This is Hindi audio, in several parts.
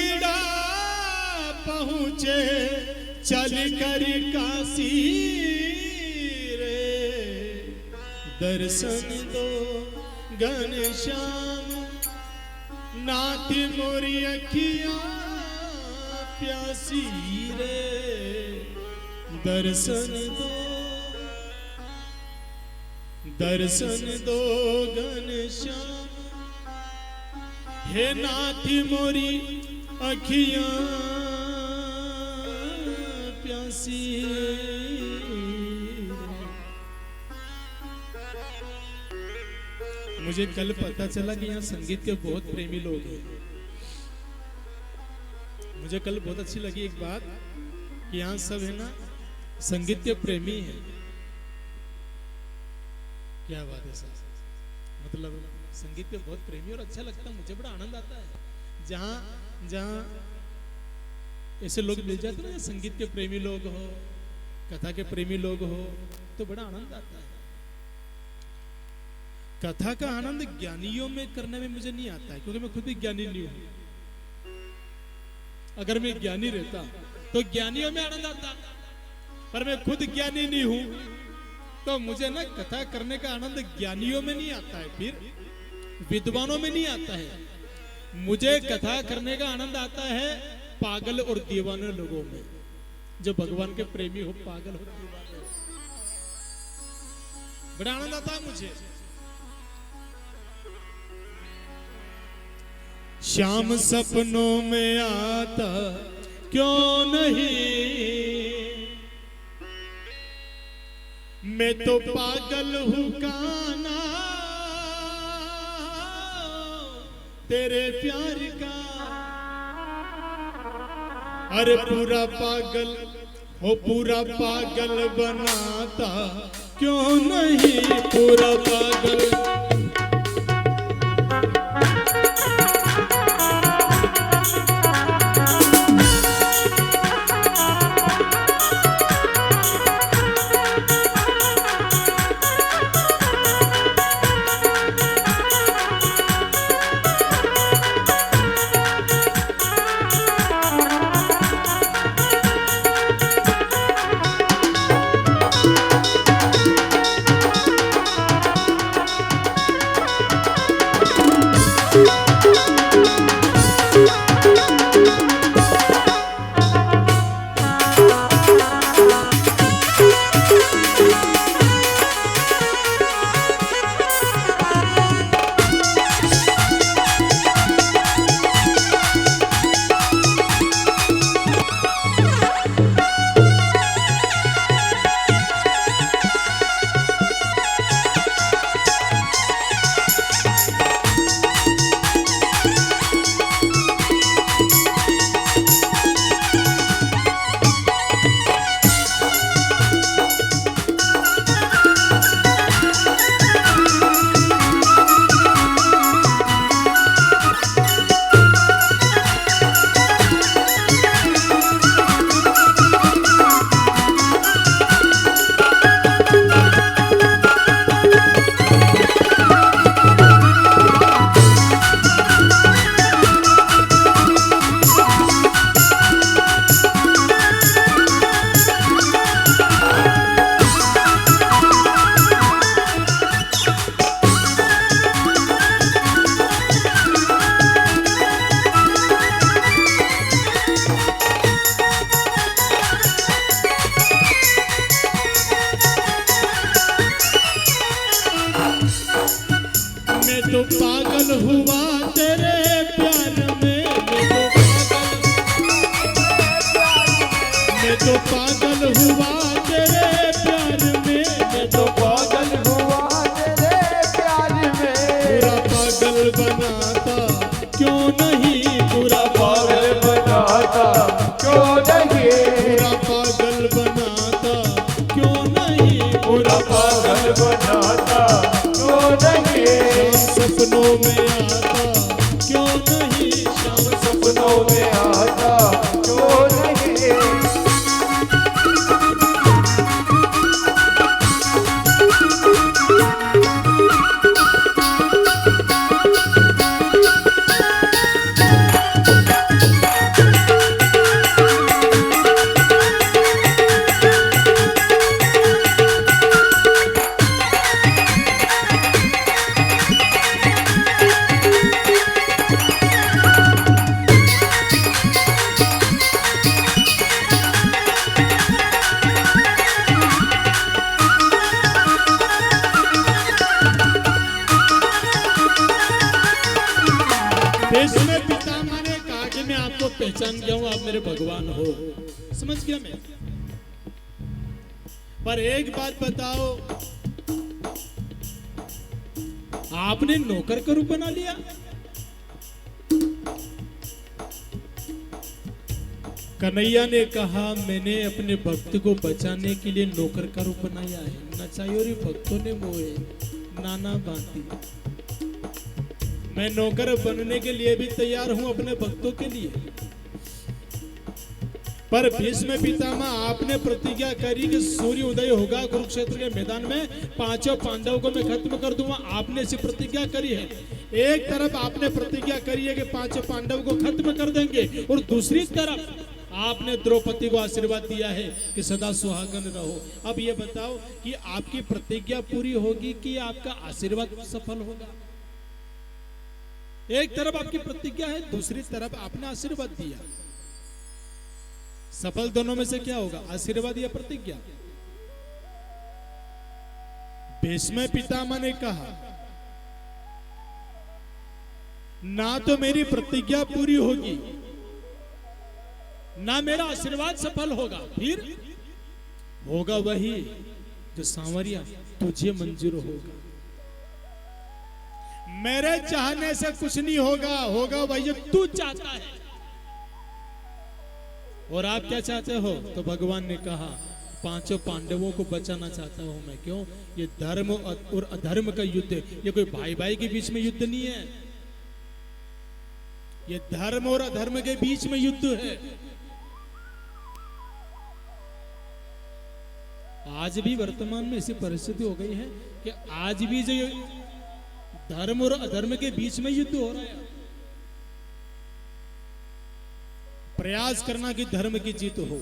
गैड़ा पहुँचे चल कर काशी रे, दर्शन दो घनश्याम नाथ मोरी अखियाँ प्यासी रे, दर्शन दो घनश्याम, हे नाथ मोरी अखियाँ प्यासी रे। मुझे कल पता चला कि यहाँ संगीत के बहुत प्रेमी लोग हैं। मुझे कल बहुत अच्छी लगी एक बात कि यहाँ सब है ना संगीत के प्रेमी हैं। क्या बात है सर, मतलब संगीत के बहुत प्रेमी, और अच्छा लगता है, मुझे बड़ा आनंद आता है जहाँ जहाँ ऐसे लोग मिल जाते हैं ना, संगीत के प्रेमी लोग हो, कथा के प्रेमी लोग हो, तो बड़ा आनंद आता है। कथा का आनंद ज्ञानियों में करने में मुझे नहीं आता है, क्योंकि मैं खुद भी ज्ञानी नहीं हूं। अगर मैं ज्ञानी रहता तो ज्ञानियों में आनंद आता, पर मैं खुद ज्ञानी नहीं हूं, तो मुझे ना कथा करने का आनंद ज्ञानियों में नहीं आता है, फिर विद्वानों में नहीं आता है। मुझे कथा करने का आनंद आता है पागल और दीवाने लोगों में, जो भगवान के प्रेमी हो, पागल हो, दीवाने हो, बड़ा आनंद आता है मुझे। श्याम सपनों में आता क्यों नहीं, मैं तो पागल हूँ कान्हा तेरे प्यार का, अरे पूरा पागल हो, पूरा पागल बनाता क्यों नहीं, पूरा पागल। तो पागल हुआ तेरे प्यार में, मैं तो पागल हुआ तेरे प्यार में, मैं तो पागल हुआ तेरे प्यार में, पूरा पागल बनाता क्यों नहीं, पूरा पागल बनाता क्यों नहीं, पूरा पागल बनाता क्यों नहीं, पूरा पागल बनाता क्यों नहीं, सपनों में आता क्यों नहीं, शाम सपनों में आता क्यों नहीं। पहचान गया हूं, आप मेरे भगवान हो, समझ गया मैं। पर एक बात बताओ, आपने नौकर का रूप बना लिया। कन्हैया ने कहा, मैंने अपने भक्त को बचाने के लिए नौकर का रूप बनाया है। नचायोरी भक्तों ने मोहे नाना बांधी। मैं नौकर बनने के लिए भी तैयार हूं अपने भक्तों के लिए। पर भीष्म पितामह, आपने प्रतिज्ञा करी कि सूर्य उदय होगा कुरुक्षेत्र के मैदान में, पांचों पांडवों को मैं खत्म कर दूंगा। आपने ऐसी प्रतिज्ञा करी है। एक तरफ आपने प्रतिज्ञा करी है कि पांचों पांडवों को खत्म कर देंगे, और दूसरी तरफ आपने द्रौपदी को आशीर्वाद दिया है कि सदा सुहागन रहो। अब ये बताओ कि आपकी प्रतिज्ञा पूरी होगी कि आपका आशीर्वाद सफल होगा? एक तरफ आपकी प्रतिज्ञा है, दूसरी तरफ आपने आशीर्वाद दिया। सफल दोनों में से क्या होगा, आशीर्वाद या प्रतिज्ञा? भीष्म पितामह ने कहा, ना तो मेरी प्रतिज्ञा पूरी होगी, ना मेरा आशीर्वाद सफल होगा। फिर होगा वही जो सांवरिया तुझे मंजूर होगा। मेरे चाहने से कुछ नहीं होगा, होगा वही जो तू चाहता है। और आप क्या चाहते हो? तो भगवान ने कहा, पांचों पांडवों को बचाना चाहता हूं मैं। क्यों? ये धर्म और अधर्म का युद्ध है। ये कोई भाई भाई के बीच में युद्ध नहीं है, ये धर्म और अधर्म के बीच में युद्ध है। आज भी वर्तमान में ऐसी परिस्थिति हो गई है कि आज भी जो धर्म और अधर्म के बीच में युद्ध हो रहा है। प्रयास करना कि धर्म की जीत हो,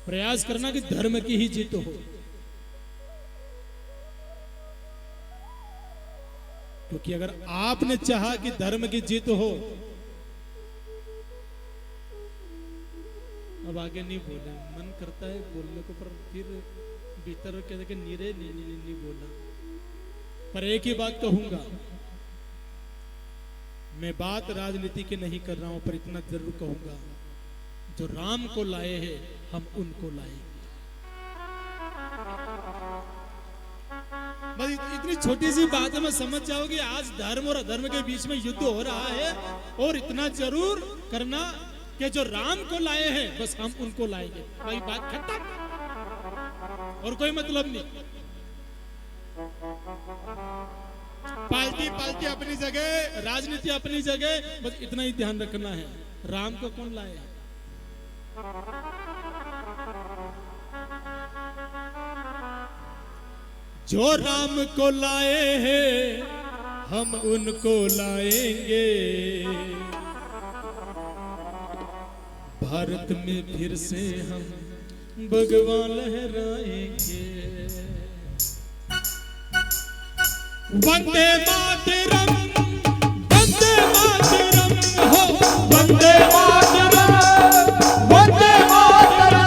प्रयास करना कि धर्म की ही जीत हो। क्योंकि अगर आपने चाहा कि धर्म की जीत हो, अब आगे नहीं बोले, मन करता है बोलने को, पर फिर भीतर कहते कि नीरे नहीं बोला। पर एक ही बात कहूंगा, मैं बात राजनीति की नहीं कर रहा हूं, पर इतना जरूर कहूंगा, जो राम को लाए हैं हम उनको लाएंगे। बस इतनी छोटी सी बात है, मैं समझ जाओगे आज धर्म और अधर्म के बीच में युद्ध हो रहा है। और इतना जरूर करना कि जो राम को लाए हैं बस हम उनको लाएंगे, वही बात खत्म, और कोई मतलब नहीं। पार्टी पार्टी अपनी जगह, राजनीति अपनी जगह, बस इतना ही ध्यान रखना है, राम को कौन लाए? जो राम को लाए हैं हम उनको लाएंगे, भारत में फिर से हम भगवा लहराएंगे। वंदे मातरम, वंदे मातरम हो, वंदे मातरम, वंदे मातरम।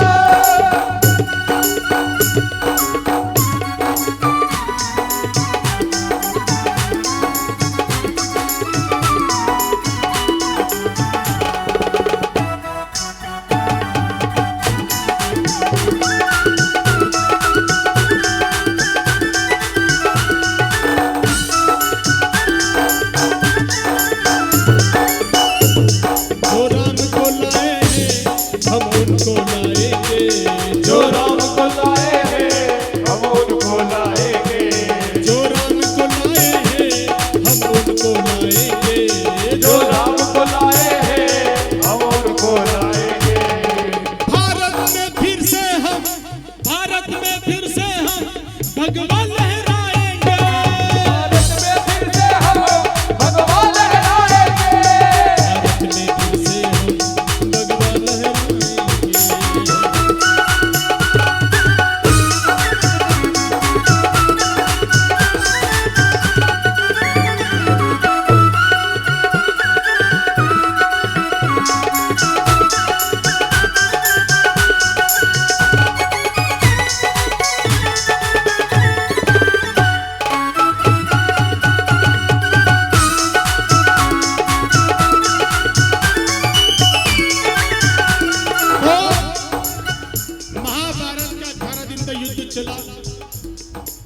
युद्ध चला,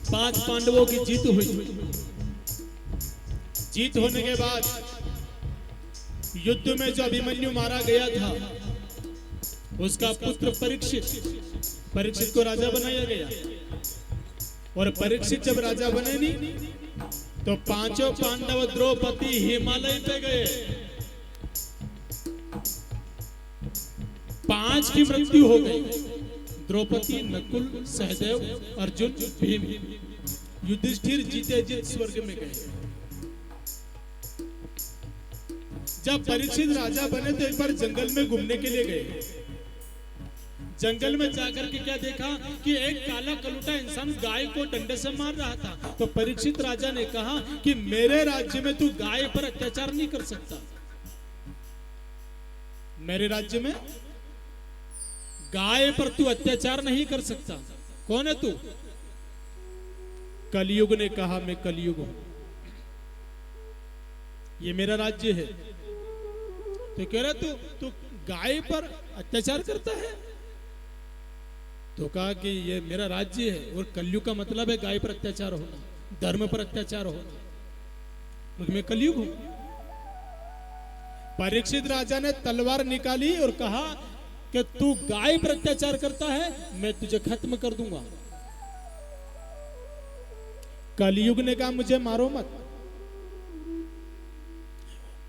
5 पांडवों की जीत हुई। जीत होने के बाद युद्ध में जो अभिमन्यु मारा गया था, उसका पुत्र परीक्षित को राजा बनाया गया। और परीक्षित जब राजा बने नहीं, तो 5 पांडव द्रौपदी हिमालय पे गए। 5 की मृत्यु हो गई, द्रौपदी, नकुल, सहदेव, अर्जुन, भीम। युधिष्ठिर जीते जीत स्वर्ग में गए। जब परीक्षित राजा बने तो एक बार जंगल में घूमने के लिए गए। जंगल में जाकर के क्या देखा कि एक काला कलूटा इंसान गाय को डंडे से मार रहा था। तो परीक्षित राजा ने कहा कि मेरे राज्य में तू गाय पर अत्याचार नहीं कर सकता। मेरे राज्य में गाय पर तू अत्याचार नहीं कर सकता। कौन है तू? कलयुग ने कहा मैं कलयुग हूं, ये मेरा राज्य है। तो कह रहा तू गाय पर अत्याचार करता है? तो कहा कि ये मेरा राज्य है और कलयुग का मतलब है गाय पर अत्याचार होना, धर्म पर अत्याचार होना। मैं कलयुग हूं। परीक्षित राजा ने तलवार निकाली और कहा कि तू गाय पर अत्याचार करता है, मैं तुझे खत्म कर दूंगा। कलयुग ने कहा मुझे मारो मत,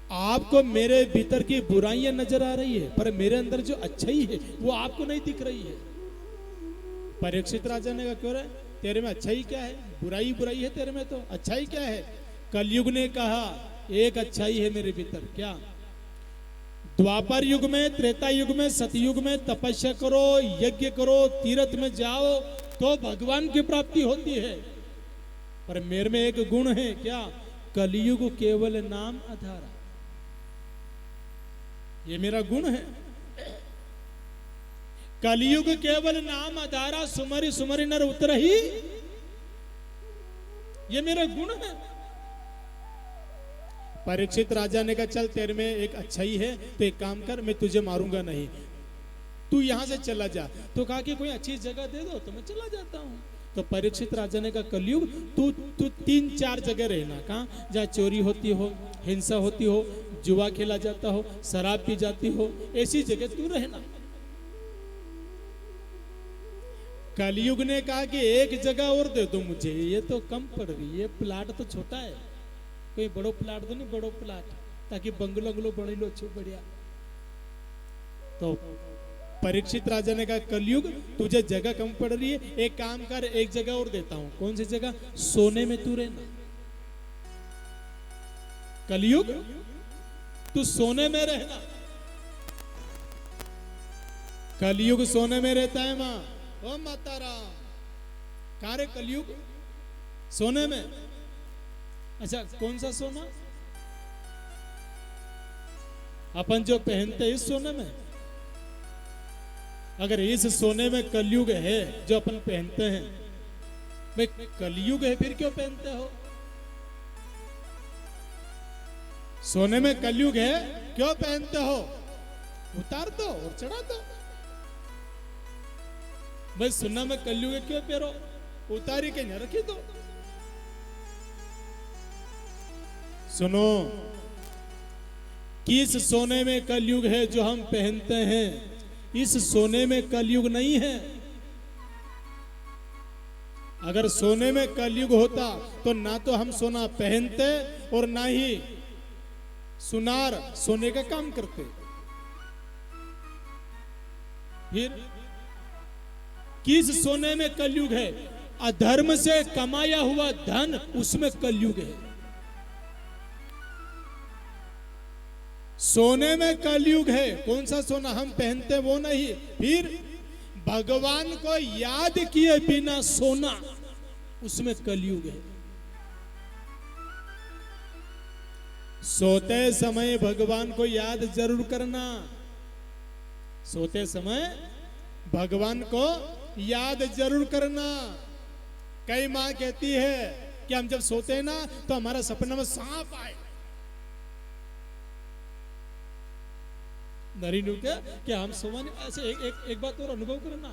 आपको मेरे भीतर की बुराइयां नजर आ रही है, पर मेरे अंदर जो अच्छाई है वो आपको नहीं दिख रही है। परीक्षित राजा ने कहा क्यों रे, तेरे में अच्छाई क्या है? बुराई बुराई है तेरे में, तो अच्छाई क्या है? कलयुग ने कहा एक अच्छाई है मेरे भीतर। क्या? द्वापर युग में, त्रेता युग में, सतयुग में तपस्या करो, यज्ञ करो, तीर्थ में जाओ तो भगवान की प्राप्ति होती है। पर मेरे में एक गुण है। क्या? कलयुग केवल नाम आधारा, ये मेरा गुण है। कलयुग केवल नाम आधारा, सुमरि सुमरि नर उतरहि, ये मेरा गुण है। परीक्षित राजा ने कहा चल तेरे में एक अच्छाई है, तो एक काम कर, मैं तुझे मारूंगा नहीं, तू यहां से चला जा। तो कहा कि कोई अच्छी जगह दे दो तो मैं चला जाता हूं। तो परीक्षित राजा ने कहा कलयुग तू 3-4 जगह रहना। कहां? जहां चोरी होती हो, हिंसा होती हो, जुआ खेला जाता हो, शराब पी जाती हो, ऐसी जगह तू रहना। कलयुग ने कहा कि एक जगह और दे दो मुझे, ये तो कम पड़ रही है, प्लाट तो छोटा है, कोई बड़ो प्लाट तो नहीं, बड़ो प्लाट, ताकि बंगलो बंगलो बड़े लो अच्छो बढ़िया। तो परीक्षित राजा ने कहा कलयुग तुझे जगह कम पड़ रही है, एक काम कर, एक जगह और देता हूं। कौन सी जगह? सोने में तू रहना। कलयुग तू सोने में रहना। कलयुग सोने में रहता है मां। ओ माता राम, कहां रे कलयुग? सोने में। अच्छा, कौन सा सोना? अपन जो पहनते हैं इस सोने में। अगर इस सोने में कलयुग है जो अपन पहनते हैं, भाई कलयुग है फिर क्यों पहनते हो? सोने में कलयुग है क्यों पहनते हो? उतार दो और चढ़ा दो। भाई सोना में कलयुग है क्यों पहनो? उतारी के न रखी दो। सुनो, किस सोने में कलयुग है जो हम पहनते हैं? इस सोने में कलयुग नहीं है। अगर सोने में कलयुग होता तो ना तो हम सोना पहनते और ना ही सुनार सोने का काम करते। फिर किस सोने में कलयुग है? अधर्म से कमाया हुआ धन, उसमें कलयुग है। सोने में कलयुग है। कौन सा सोना हम पहनते वो नहीं। फिर भगवान को याद किए बिना सोना, उसमें कलयुग है। सोते समय भगवान को याद जरूर करना। सोते समय भगवान को याद जरूर करना। कई मां कहती है कि हम जब सोते हैं ना तो हमारा सपना में सांप आए। नरीनु क्या कि हम सोने ऐसे एक बात और अनुभव करना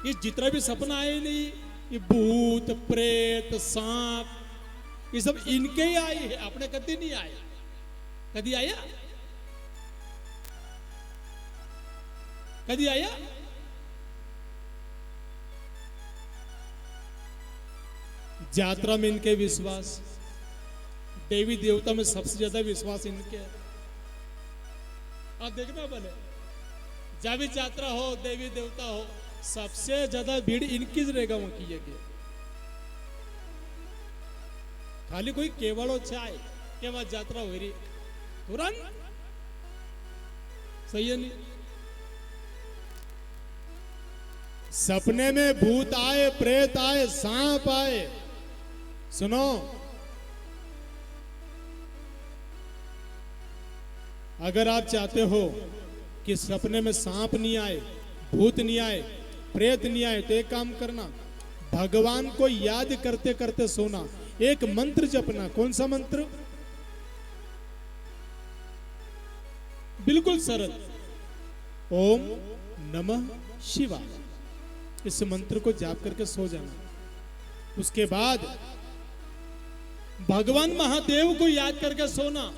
ये जितना भी सपना आए नहीं, ये भूत प्रेत सांप ये सब इनके ही आए हैं, अपने कभी नहीं आए। कभी आया? कभी आया? यात्रा में इनके विश्वास, देवी देवता में सबसे ज्यादा विश्वास इनके है। आप देखना बोले जब भी यात्रा हो, देवी देवता हो, सबसे ज्यादा भीड़ इनकी रहेगा वहां की जगह। खाली कोई केवल चाय के वहां यात्रा हो रही तुरंत सही है नहीं। सपने में भूत आए, प्रेत आए, सांप आए, सुनो अगर आप चाहते हो कि सपने में सांप नहीं आए, भूत नहीं आए, प्रेत नहीं आए, तो एक काम करना, भगवान को याद करते करते सोना, एक मंत्र जपना। कौन सा मंत्र? बिल्कुल सरल, ओम नमः शिवाय। इस मंत्र को जाप करके सो जाना। उसके बाद भगवान महादेव को याद करके सोना,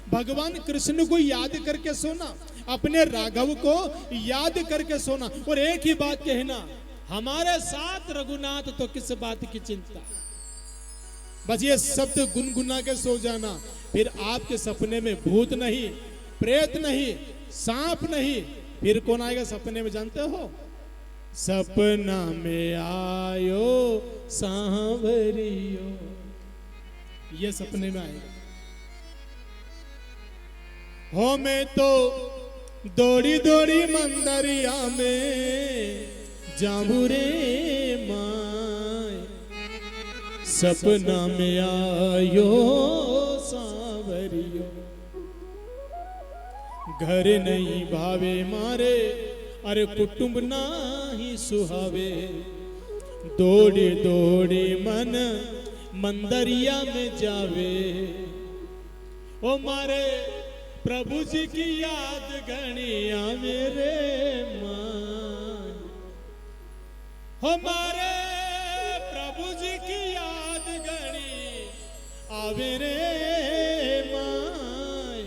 भगवान कृष्ण को याद करके सोना, अपने राघव को याद करके सोना, और एक ही बात कहना, हमारे साथ रघुनाथ तो किस बात की चिंता। बस ये शब्द गुनगुना के सो जाना। फिर आपके सपने में भूत नहीं, प्रेत नहीं, सांप नहीं, फिर कौन आएगा सपने में जानते हो? सपना में आयो सांवरियो, ये सपने में आएगा। हो मैं तो दौड़ी दौड़ी मंदरिया में जाऊं रे माय, सपना में आयो सांवरियो। घर नहीं भावे मारे, अरे कुटुंब नाही सुहावे, दौड़े दौड़े मन मंदरिया में जावे। ओ मारे प्रभु जी की याद घनिया मेरे मान, हमारे प्रभु जी की याद घनी आवे रे माय,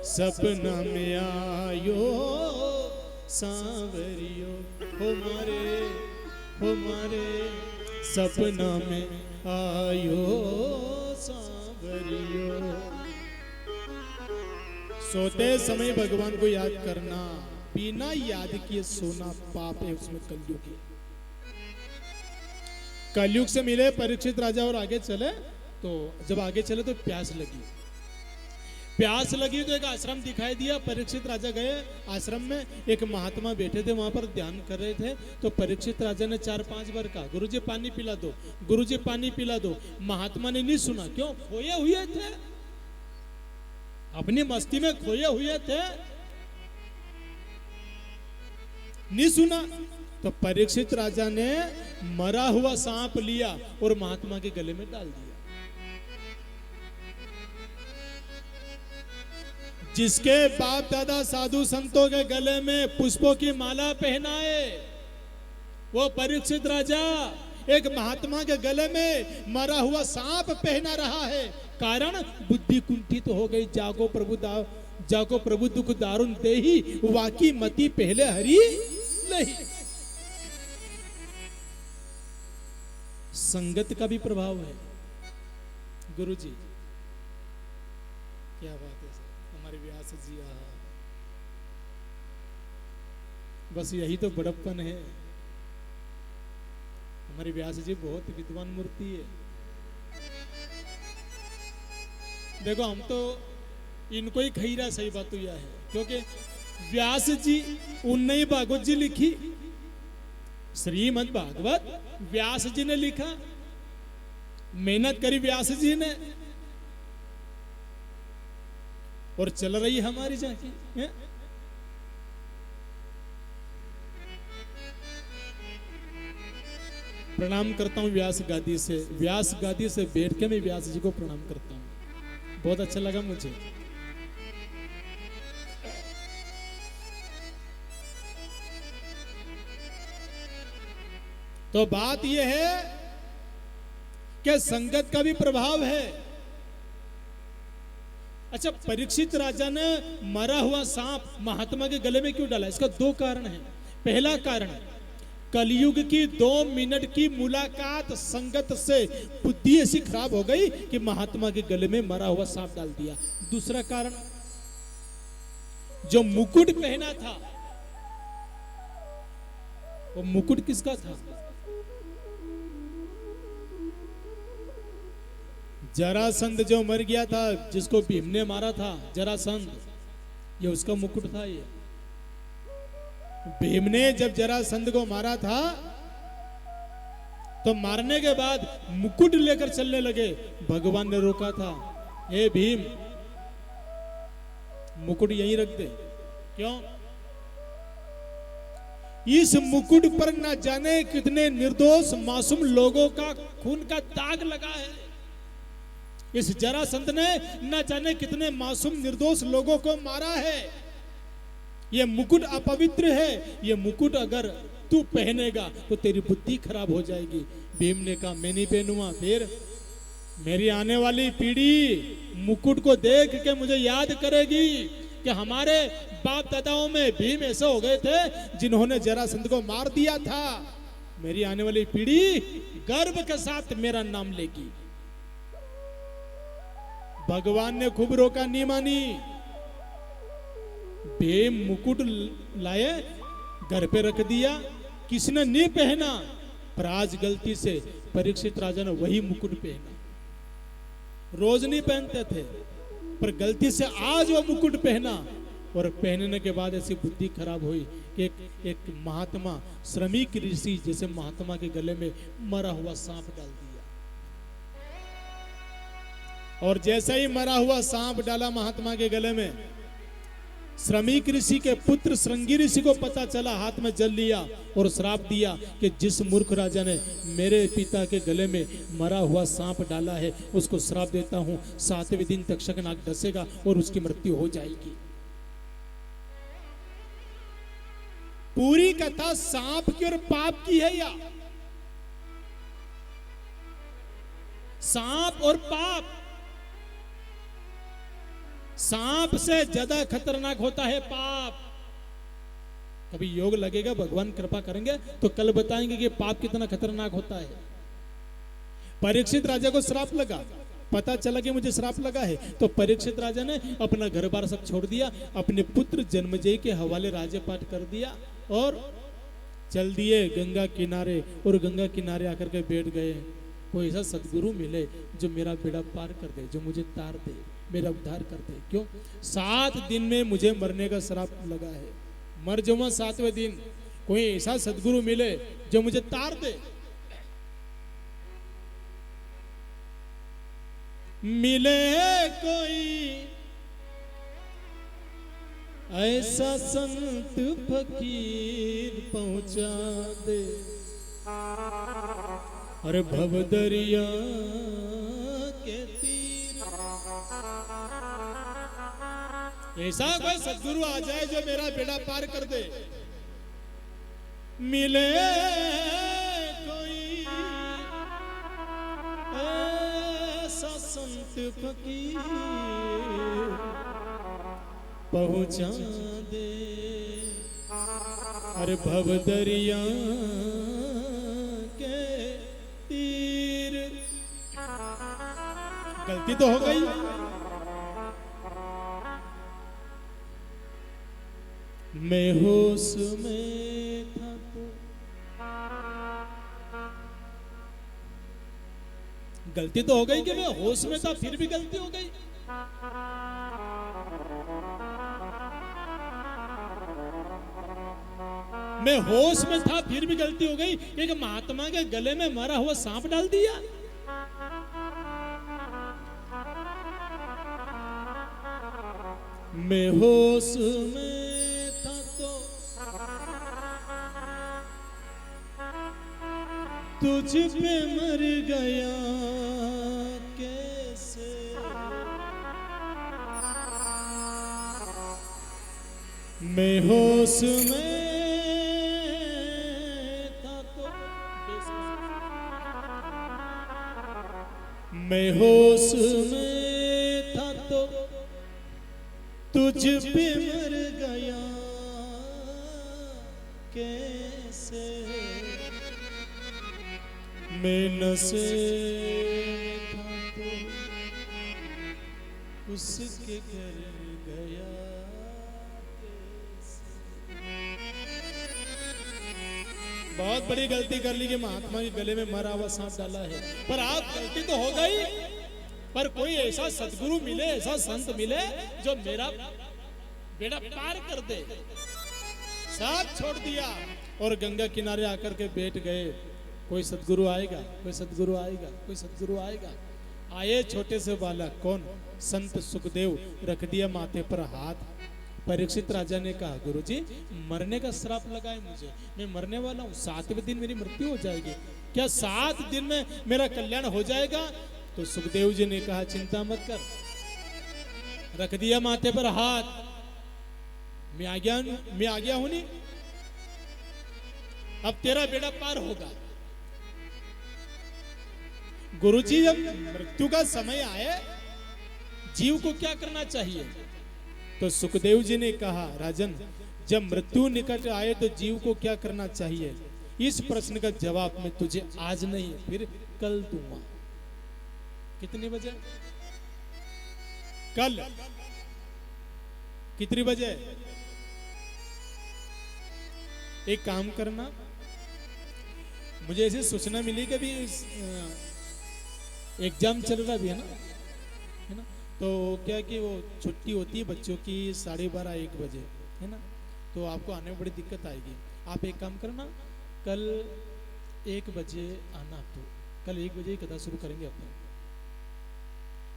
सपना में आयो सांवरियो। हमारे सपना में आयो सांवरियो। सोते समय भगवान को याद करना, बिना याद किए सोना पाप है उसमें। कलयुग से मिले परीक्षित राजा और आगे चले, तो जब आगे चले तो प्यास लगी तो एक आश्रम दिखाई दिया। परीक्षित राजा गए आश्रम में, एक महात्मा बैठे थे वहां पर ध्यान कर रहे थे। तो परीक्षित राजा ने 4-5 बार कहा, गुरुजी पानी पिला दो, गुरुजी पानी पिला दो। महात्मा ने नहीं सुना। क्यों? खोए हुए थे, अपनी मस्ती में खोए हुए थे, नहीं सुना। तो परीक्षित राजा ने मरा हुआ सांप लिया और महात्मा के गले में डाल दिया। जिसके बाप दादा साधु संतों के गले में पुष्पों की माला पहनाए, वो परीक्षित राजा एक महात्मा के गले में मरा हुआ सांप पहना रहा है। कारण बुद्धि कुंठित तो हो गई। जागो प्रभु दुख दारुण देही, वाकी मति पहले हरी नहीं। संगत का भी प्रभाव है। गुरुजी क्या बात है सर, हमारे व्यास जी। बस यही तो बड़प्पन है। हमारे व्यास जी बहुत विद्वान मूर्ति है। देखो हम तो इनको ही खईरा, सही बात तो यह है, क्योंकि व्यास जी उन्ने ही भागवत जी लिखी, श्रीमद् भागवत व्यास जी ने लिखा, मेहनत करी व्यास जी ने, और चल रही हमारी झांकी। प्रणाम करता हूं व्यास गादी से बैठ के मैं व्यास जी को प्रणाम करता हूं। बहुत अच्छा लगा मुझे। तो बात यह है कि संगत का भी प्रभाव है। अच्छा, परीक्षित राजा ने मरा हुआ सांप महात्मा के गले में क्यों डाला? इसका दो कारण है। पहला कारण, कलयुग की 2 मिनट की मुलाकात संगत से बुद्धि ऐसी खराब हो गई कि महात्मा के गले में मरा हुआ सांप डाल दिया। दूसरा कारण, जो मुकुट पहना था, वो मुकुट किसका था? जरासंध जो मर गया था, जिसको भीम ने मारा था, जरासंध, ये उसका मुकुट था। ये भीम ने जब जरासंध को मारा था तो मारने के बाद मुकुट लेकर चलने लगे। भगवान ने रोका था, हे भीम, मुकुट यहीं रख दे। क्यों? इस मुकुट पर न जाने कितने निर्दोष मासूम लोगों का खून का दाग लगा है। इस जरासंध ने न जाने कितने मासूम निर्दोष लोगों को मारा है। यह मुकुट अपवित्र है। यह मुकुट अगर तू पहनेगा तो तेरी बुद्धि खराब हो जाएगी। भीम ने कहा, मैं नहीं पहनूंगा। फिर मेरी आने वाली पीढ़ी मुकुट को देख के मुझे याद करेगी कि हमारे बाप दादाओं में भीम ऐसे हो गए थे जिन्होंने जरासंध को मार दिया था। मेरी आने वाली पीढ़ी गर्व के साथ मेरा नाम लेगी। भगवान ने खूब रोका, नहीं मानी। भीम मुकुट लाए, घर पे रख दिया, किसी ने नहीं पहना। पर आज गलती से परीक्षित राजा ने वही मुकुट पहना। रोज नहीं पहनते थे, पर गलती से आज वो मुकुट पहना। और पहनने के बाद ऐसी बुद्धि खराब हुई कि एक महात्मा, श्रमिक ऋषि जैसे महात्मा के गले में मरा हुआ सांप डाल दिया। और जैसे ही मरा हुआ सांप डाला महात्मा के गले में, श्रमिक ऋषि के पुत्र श्रृंगी ऋषि को पता चला, हाथ में जल लिया और श्राप दिया कि जिस मूर्ख राजा ने मेरे पिता के गले में मरा हुआ सांप डाला है, उसको श्राप देता हूं, 7वें दिन तक शकनाग डसेगा और उसकी मृत्यु हो जाएगी। पूरी कथा सांप की और पाप की है, या सांप और पाप? सांप से ज्यादा खतरनाक होता है पाप। कभी योग लगेगा, भगवान कृपा करेंगे तो कल बताएंगे कि पाप कितना खतरनाक होता है। परीक्षित राजा को श्राप लगा, पता चला कि मुझे श्राप लगा है, तो परीक्षित राजा ने अपना घर बार सब छोड़ दिया, अपने पुत्र जन्मेजय के हवाले राज्य पाठ कर दिया और चल दिए गंगा किनारे। और गंगा किनारे आकर के बैठ गए। कोई ऐसा सदगुरु मिले जो मेरा बेड़ा पार कर दे, जो मुझे तार दे, मेरा उद्धार कर दे। क्यों? 7 दिन में मुझे मरने का श्राप लगा है, मर जाऊंगा 7वें दिन। कोई ऐसा सदगुरु मिले जो मुझे तार दे। मिले कोई ऐसा संत फकीर पहुंचा दे, अरे भवदरिया के तीर। ऐसा कोई सदगुरु आ जाए जो मेरा बेड़ा पार कर दे। मिले कोई ऐसा संत फकीर पहुंचा दे, अरे भवदरिया के तीर। गलती तो हो गई, मैं होश में था तो। गलती तो हो गई कि मैं होश में था, फिर भी गलती हो गई। मैं होश में था फिर भी गलती हो गई क्योंकि महात्मा के गले में मरा हुआ सांप डाल दिया। मैं होश में था तो तुझ पे मर गया कैसे, मैं होश में था तो। मैं होश में था तो तुझ पे मर गया कैसे, मैं नशे में था तो उसके घर गया कैसे। बहुत बड़ी गलती कर ली कि महात्मा के गले में मरा हुआ सांप डाला है, पर आप गलती तो हो गई, पर कोई ऐसा सदगुरु मिले, ऐसा संत मिले जो मेरा बेड़ा पार कर दे। साथ छोड़ दिया और गंगा किनारे आकर के बैठ गए। कोई सदगुरु आएगा, कोई सदगुरु आएगा, कोई सदगुरु आएगा। आए छोटे से बालक, कौन? संत सुखदेव। रख दिया माथे पर हाथ। परीक्षित राजा ने कहा, गुरुजी मरने का श्राप लगाए मुझे, मैं मरने वाला हूँ, 7वें दिन मेरी मृत्यु हो जाएगी, क्या 7 दिन में मेरा कल्याण हो जाएगा? तो सुखदेव जी ने कहा, चिंता मत कर। रख दिया माथे पर हाथ। मैं आ गया हूं नहीं, अब तेरा बेड़ा पार होगा। गुरुजी जब मृत्यु का समय आए, जीव को क्या करना चाहिए? तो सुखदेव जी ने कहा, राजन जब मृत्यु निकट आए तो जीव को क्या करना चाहिए? इस प्रश्न का जवाब मैं तुझे आज नहीं फिर कल दूंगा। कितने बजे? कल। कितनी बजे? एक काम करना, मुझे ऐसी सूचना मिली कि अभी एग्जाम चल रहा भी है ना, तो क्या कि वो छुट्टी होती है बच्चों की 12:30-1 बजे, है ना, तो आपको आने में बड़ी दिक्कत आएगी। आप एक काम करना, कल 1 बजे आना। तो कल 1 बजे ही कथा शुरू करेंगे अपन,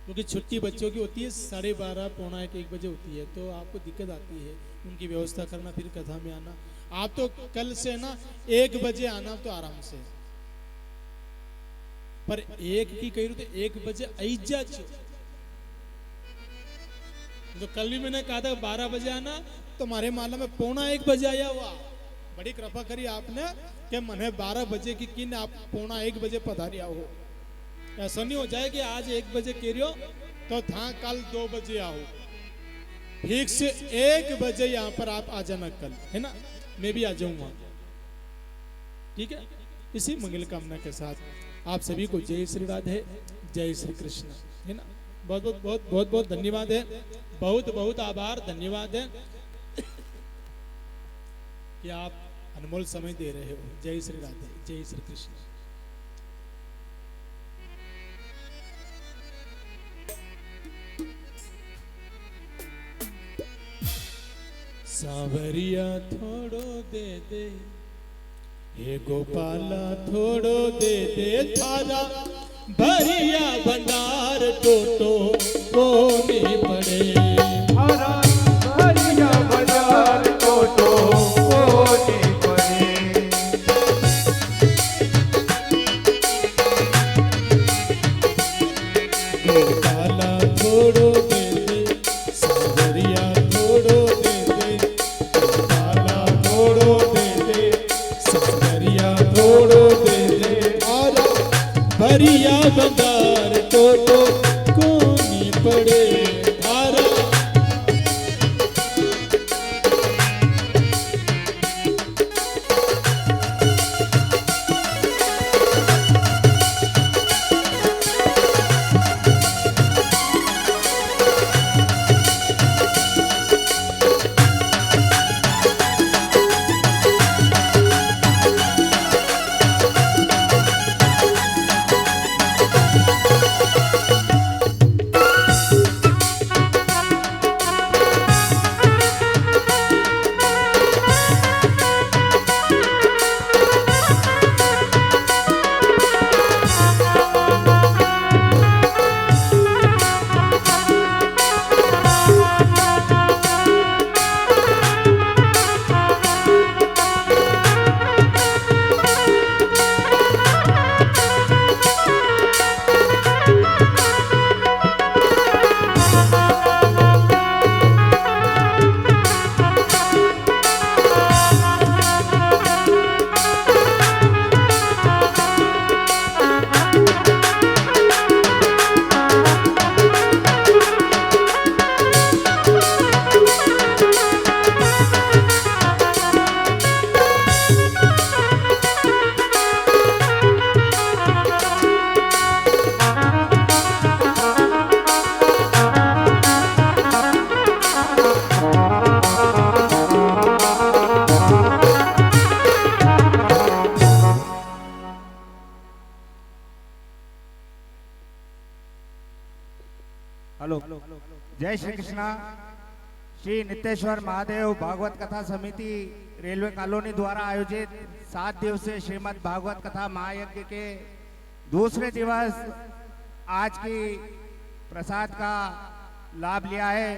क्योंकि छुट्टी बच्चों की होती है 12:30, 12:45-1 बजे होती है, तो आपको दिक्कत आती है उनकी व्यवस्था करना, फिर कथा में आना। आप तो कल से ना 1 बजे आना तो आराम से, पर 1 की कही तो 1 बजे आई जा। तो कल भी मैंने कहा था 12 बजे आना, तो हमारे माला में 12:45 बजे आया हुआ। बड़ी कृपा करी आपने कि मने 12 बजे की किन आप 12:45 बजे पधारिया हो। ऐसा नहीं हो जाए कि आज 1 बजे कह रहे हो तो था कल 2 बजे आओ। ठीक से 1 बजे यहाँ पर आप आ जाना कल, है ना, मैं भी आ जाऊंगा, ठीक है। इसी मंगल कामना के साथ आप सभी को जय श्री राधे, जय श्री कृष्ण, है ना। बहुत बहुत बहुत बहुत बहुत धन्यवाद है, बहुत बहुत आभार, धन्यवाद है कि आप अनमोल समय दे रहे हो। जय श्री राधे, जय श्री कृष्ण। सावरिया थोड़ो दे दे, हे गोपाला थोड़ो दे दे, थारा भरिया भंडार टोटो कोने पड़े। थारा भरिया भंडार टोटो कोने पड़े। गोपाला थोड़ो दे दे, सावरिया थोड़ो दे दे, गोपाला थोड़ो दे दे, सावरिया थोड़ो दे दे, और भरिया भंडार टोटो कोनी पड़े। थारा हेलो। जय श्री कृष्णा। श्री नितेश्वर महादेव भागवत कथा समिति रेलवे कॉलोनी द्वारा आयोजित 7 दिवसीय श्रीमद् भागवत कथा महायज्ञ के दूसरे दिवस आज की प्रसाद का लाभ लिया है।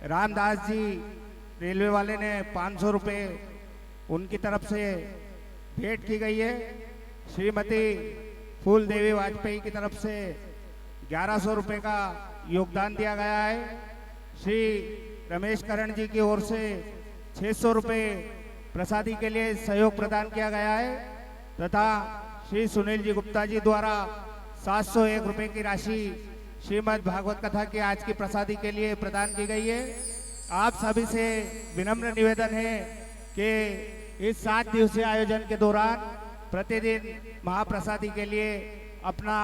रामदास जी रेलवे वाले ने 500 रुपये उनकी तरफ से भेंट की गई है। श्रीमती फूल देवी वाजपेयी की तरफ से 1100 रुपये का योगदान दिया गया है। श्री रमेश करण जी की ओर से 600 रुपये प्रसादी के लिए सहयोग प्रदान किया गया है तथा श्री सुनील जी गुप्ता जी द्वारा 701 रुपये की राशि श्रीमद् भागवत कथा की आज की प्रसादी के लिए प्रदान की गई है। आप सभी से विनम्र निवेदन है कि इस 7 दिवसीय आयोजन के दौरान प्रतिदिन महाप्रसादी के लिए अपना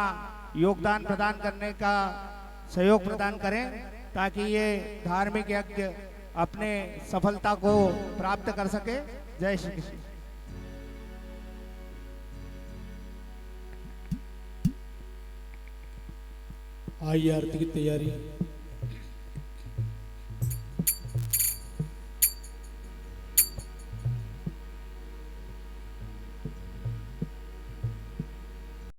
योगदान प्रदान करने का सहयोग प्रदान करें ताकि ये धार्मिक यज्ञ अपने सफलता को प्राप्त कर सके। जय श्री कृष्ण। आइए आरती की तैयारी।